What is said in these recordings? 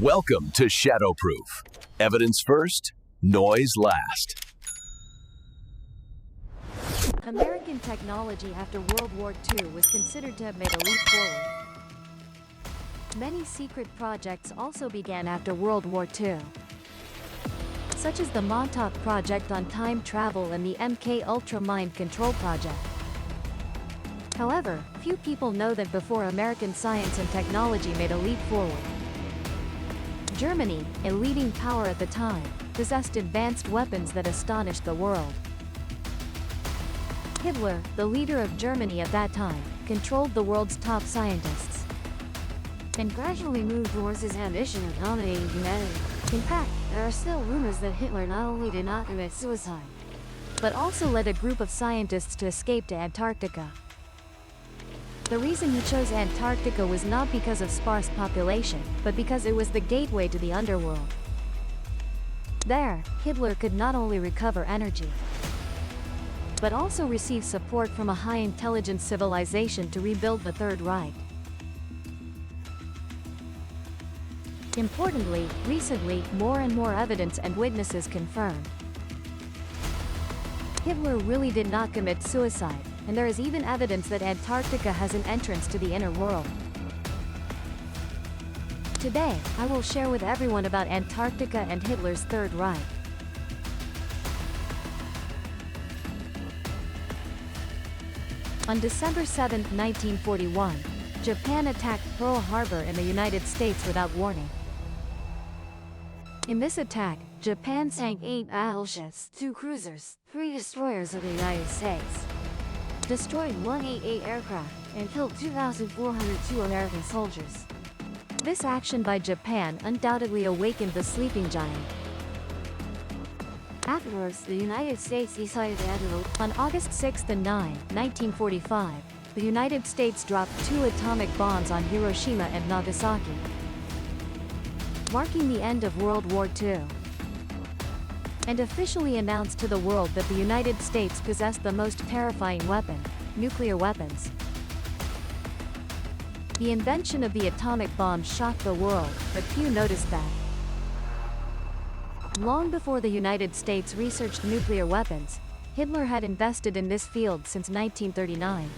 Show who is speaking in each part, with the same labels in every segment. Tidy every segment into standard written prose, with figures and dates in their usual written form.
Speaker 1: Welcome to Shadowproof. Evidence first, noise last.
Speaker 2: American technology after World War II was considered to have made a leap forward. Many secret projects also began after World War II, such as the Montauk Project on time travel and the MK Ultra Mind Control Project. However, few people know that before American science and technology made a leap forward, Germany, a leading power at the time, possessed advanced weapons that astonished the world. Hitler, the leader of Germany at that time, controlled the world's top scientists and gradually moved towards his ambition of dominating humanity. In fact, there are still rumors that Hitler not only did not commit suicide, but also led a group of scientists to escape to Antarctica. The reason he chose Antarctica was not because of sparse population, but because it was the gateway to the underworld. There, Hitler could not only recover energy, but also receive support from a high-intelligence civilization to rebuild the Third Reich. Importantly, recently, more and more evidence and witnesses confirm Hitler really did not commit suicide, and there is even evidence that Antarctica has an entrance to the inner world. Today, I will share with everyone about Antarctica and Hitler's Third Reich. On December 7, 1941, Japan attacked Pearl Harbor in the United States without warning. In this attack, Japan sank 8 battleships, 2 cruisers, 3 destroyers of the United States, destroyed 188 aircraft, and killed 2,402 American soldiers. This action by Japan undoubtedly awakened the sleeping giant. Afterwards, the United States decided to add on August 6 and 9, 1945, the United States dropped 2 atomic bombs on Hiroshima and Nagasaki, marking the end of World War II, and officially announced to the world that the United States possessed the most terrifying weapon, nuclear weapons. The invention of the atomic bomb shocked the world, but few noticed that long before the United States researched nuclear weapons, Hitler had invested in this field since 1939.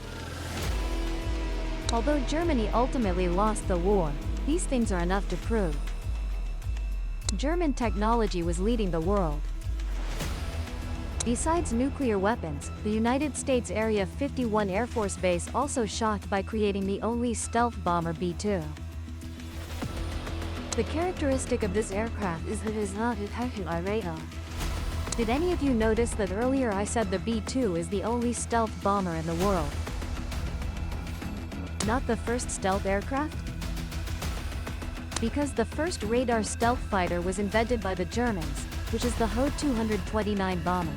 Speaker 2: Although Germany ultimately lost the war, these things are enough to prove German technology was leading the world. Besides nuclear weapons, the United States Area 51 Air Force Base also shocked by creating the only stealth bomber B-2. The characteristic of this aircraft is that it is not detected by radar. Did any of you notice that earlier I said the B-2 is the only stealth bomber in the world? Not the first stealth aircraft? Because the first radar stealth fighter was invented by the Germans, which is the Ho-229 bomber.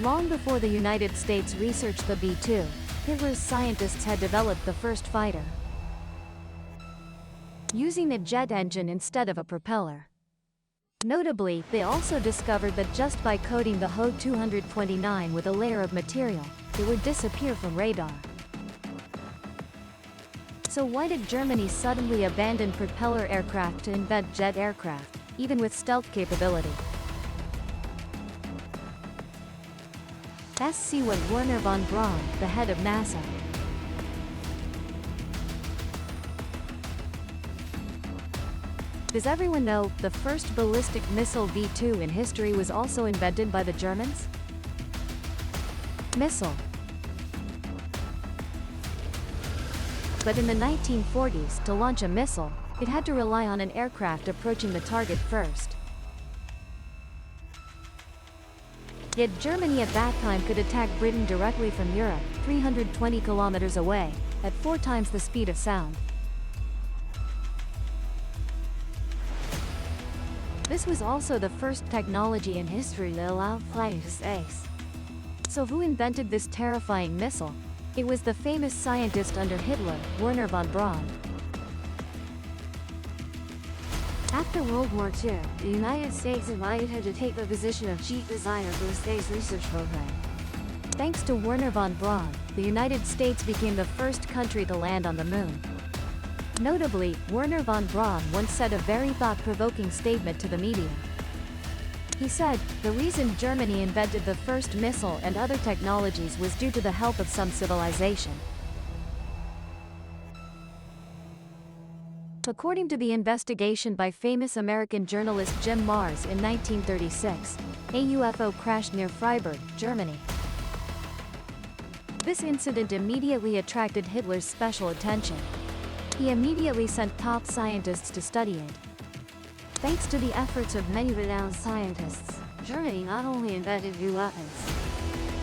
Speaker 2: Long before the United States researched the B-2, Hitler's scientists had developed the first fighter, using a jet engine instead of a propeller. Notably, they also discovered that just by coating the Ho-229 with a layer of material, it would disappear from radar. So why did Germany suddenly abandon propeller aircraft to invent jet aircraft, even with stealth capability? Let's see what Wernher von Braun, the head of NASA, does everyone know the first ballistic missile V-2 in history was also invented by the Germans? Missile. But in the 1940s, to launch a missile, it had to rely on an aircraft approaching the target first. Yet Germany at that time could attack Britain directly from Europe, 320 kilometers away, at 4 times the speed of sound. This was also the first technology in history that allowed flight into space. So who invented this terrifying missile? It was the famous scientist under Hitler, Wernher von Braun. After World War II, the United States invited him to take the position of chief designer for the space research program. Thanks to Wernher von Braun, the United States became the first country to land on the moon. Notably, Werner von Braun once said a very thought-provoking statement to the media. He said, "The reason Germany invented the first missile and other technologies was due to the help of some civilization." According to the investigation by famous American journalist Jim Marrs in 1936, a UFO crashed near Freiburg, Germany. This incident immediately attracted Hitler's special attention. He immediately sent top scientists to study it. Thanks to the efforts of many renowned scientists, Germany not only invented new weapons,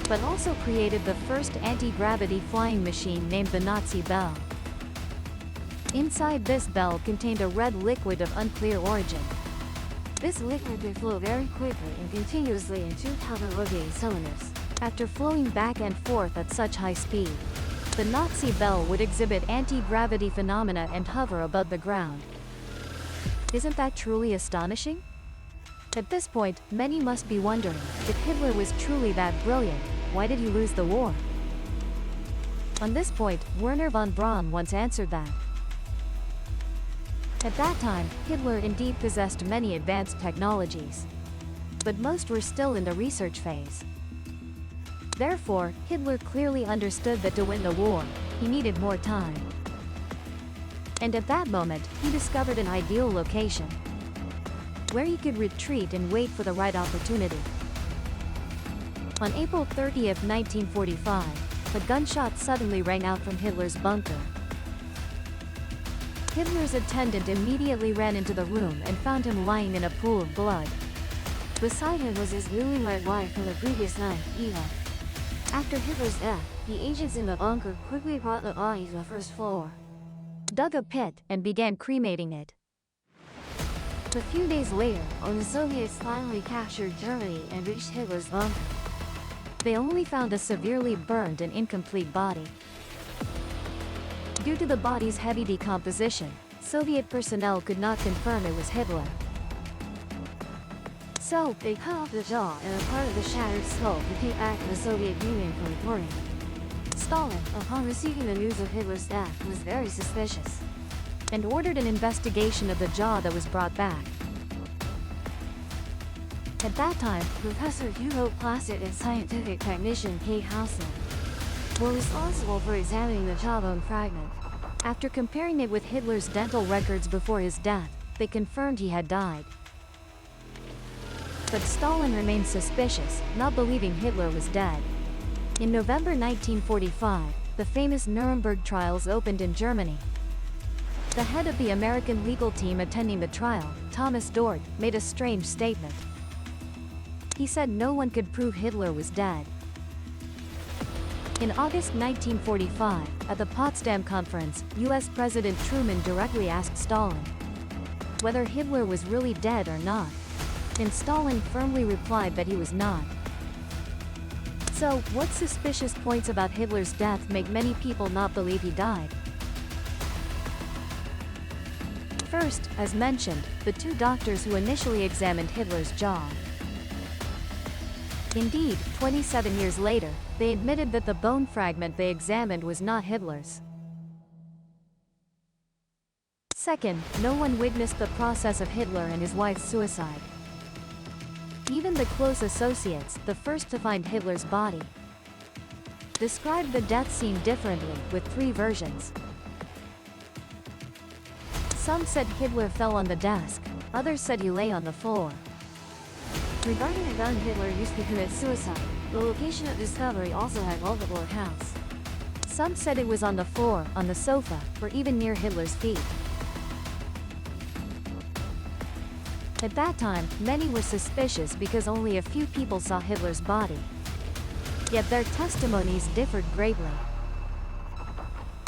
Speaker 2: but also created the first anti-gravity flying machine named the Nazi Bell. Inside this bell contained a red liquid of unclear origin. This liquid could flow very quickly and continuously in 2,000 rotating cylinders. After flowing back and forth at such high speed, the Nazi Bell would exhibit anti-gravity phenomena and hover above the ground. Isn't that truly astonishing? At this point, many must be wondering, if Hitler was truly that brilliant, why did he lose the war? On this point, Werner von Braun once answered that at that time, Hitler indeed possessed many advanced technologies, but most were still in the research phase. Therefore, Hitler clearly understood that to win the war, he needed more time. And at that moment, he discovered an ideal location, where he could retreat and wait for the right opportunity. On April 30, 1945, a gunshot suddenly rang out from Hitler's bunker. Hitler's attendant immediately ran into the room and found him lying in a pool of blood. Beside him was his newlywed wife from the previous night, Eva. After Hitler's death, the agents in the bunker quickly brought the body to the first floor, dug a pit, and began cremating it. A few days later, when the Soviets finally captured Germany and reached Hitler's bunker, they only found a severely burned and incomplete body. Due to the body's heavy decomposition, Soviet personnel could not confirm it was Hitler. So, they cut off the jaw and a part of the shattered skull to take back to the Soviet Union for reporting. Stalin, upon receiving the news of Hitler's death, was very suspicious, and ordered an investigation of the jaw that was brought back. At that time, Professor Hugo Placid and scientific technician Kate Hausman were responsible for examining the jawbone fragment. After comparing it with Hitler's dental records before his death, they confirmed he had died. But Stalin remained suspicious, not believing Hitler was dead. In November 1945, the famous Nuremberg trials opened in Germany. The head of the American legal team attending the trial, Thomas Dort, made a strange statement. He said no one could prove Hitler was dead. In August 1945, at the Potsdam Conference, US President Truman directly asked Stalin whether Hitler was really dead or not, and Stalin firmly replied that he was not. So, what suspicious points about Hitler's death make many people not believe he died? First, as mentioned, the two doctors who initially examined Hitler's jaw. Indeed, 27 years later, they admitted that the bone fragment they examined was not Hitler's. Second, no one witnessed the process of Hitler and his wife's suicide. Even the close associates, the first to find Hitler's body, described the death scene differently, with three versions. Some said Hitler fell on the desk, others said he lay on the floor. Regarding the gun Hitler used to commit suicide, the location of discovery also had multiple accounts. Some said it was on the floor, on the sofa, or even near Hitler's feet. At that time, many were suspicious because only a few people saw Hitler's body. Yet their testimonies differed greatly.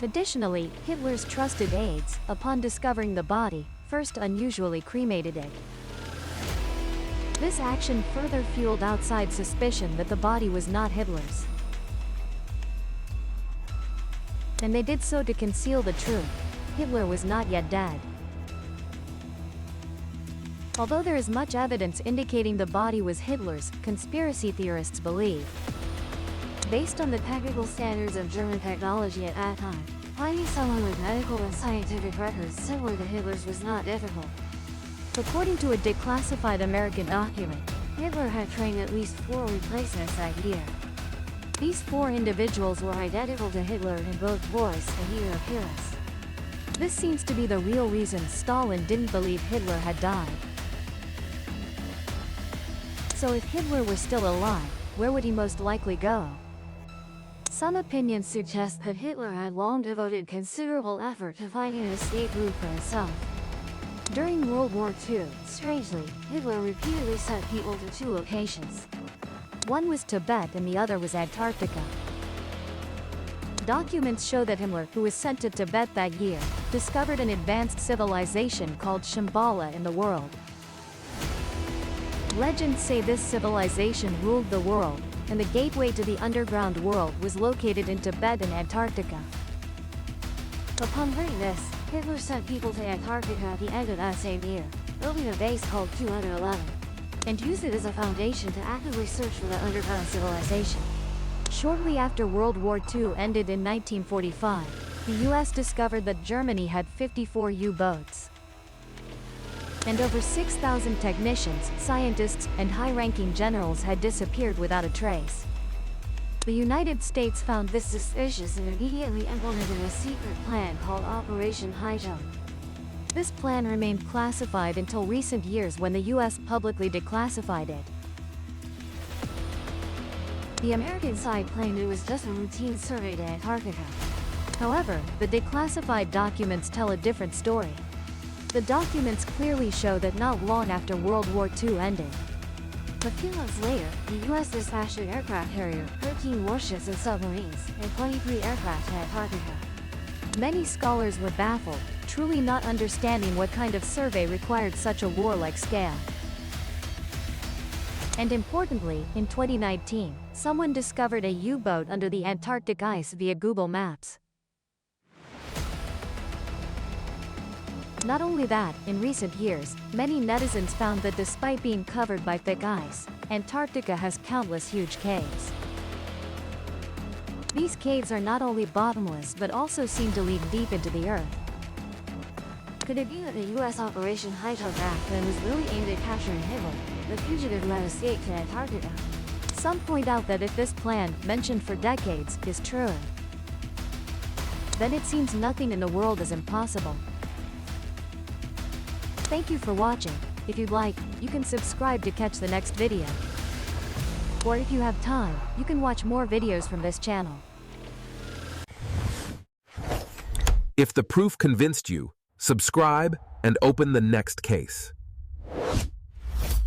Speaker 2: Additionally, Hitler's trusted aides, upon discovering the body, first unusually cremated it. This action further fueled outside suspicion that the body was not Hitler's. And they did so to conceal the truth. Hitler was not yet dead. Although there is much evidence indicating the body was Hitler's, conspiracy theorists believe, based on the technical standards of German technology at that time, Finding someone with medical and scientific records similar to Hitler's was not difficult. According to a declassified American document, Hitler had trained at least 4 replacements that year. These 4 individuals were identical to Hitler in both voice and year appearance. This seems to be the real reason Stalin didn't believe Hitler had died. So if Hitler were still alive, where would he most likely go? Some opinions suggest that Hitler had long devoted considerable effort to finding an escape route for himself. During World War II, strangely, Hitler repeatedly sent people to 2 locations. One was Tibet and the other was Antarctica. Documents show that Himmler, who was sent to Tibet that year, discovered an advanced civilization called Shambhala in the world. Legends say this civilization ruled the world, and the gateway to the underground world was located in Tibet and Antarctica. Upon learning this, Hitler sent people to Antarctica at the end of that same year, building a base called Q-11, and used it as a foundation to actively search for the underground civilization. Shortly after World War II ended in 1945, the US discovered that Germany had 54 U-boats. And over 6,000 technicians, scientists, and high-ranking generals had disappeared without a trace. The United States found this suspicious and immediately implemented a secret plan called Operation High Jump. This plan remained classified until recent years when the US publicly declassified it. The American side claimed it was just a routine survey to Antarctica. However, the declassified documents tell a different story. The documents clearly show that not long after World War II ended, a few months later, the US dispatched an aircraft carrier, 13 warships and submarines, and 23 aircraft to Antarctica. Many scholars were baffled, truly not understanding what kind of survey required such a warlike scale. And importantly, in 2019, someone discovered a U-boat under the Antarctic ice via Google Maps. Not only that, in recent years, many netizens found that despite being covered by thick ice, Antarctica has countless huge caves. These caves are not only bottomless but also seem to lead deep into the earth. Could it be that the US Operation High Jump plan was really aimed at capturing Hitler, the fugitive who had escaped to Antarctica? Some point out that if this plan, mentioned for decades, is true, then it seems nothing in the world is impossible. Thank you for watching. If you'd like, you can subscribe to catch the next video. Or if you have time, you can watch more videos from this channel.
Speaker 3: If the proof convinced you, subscribe and open the next case.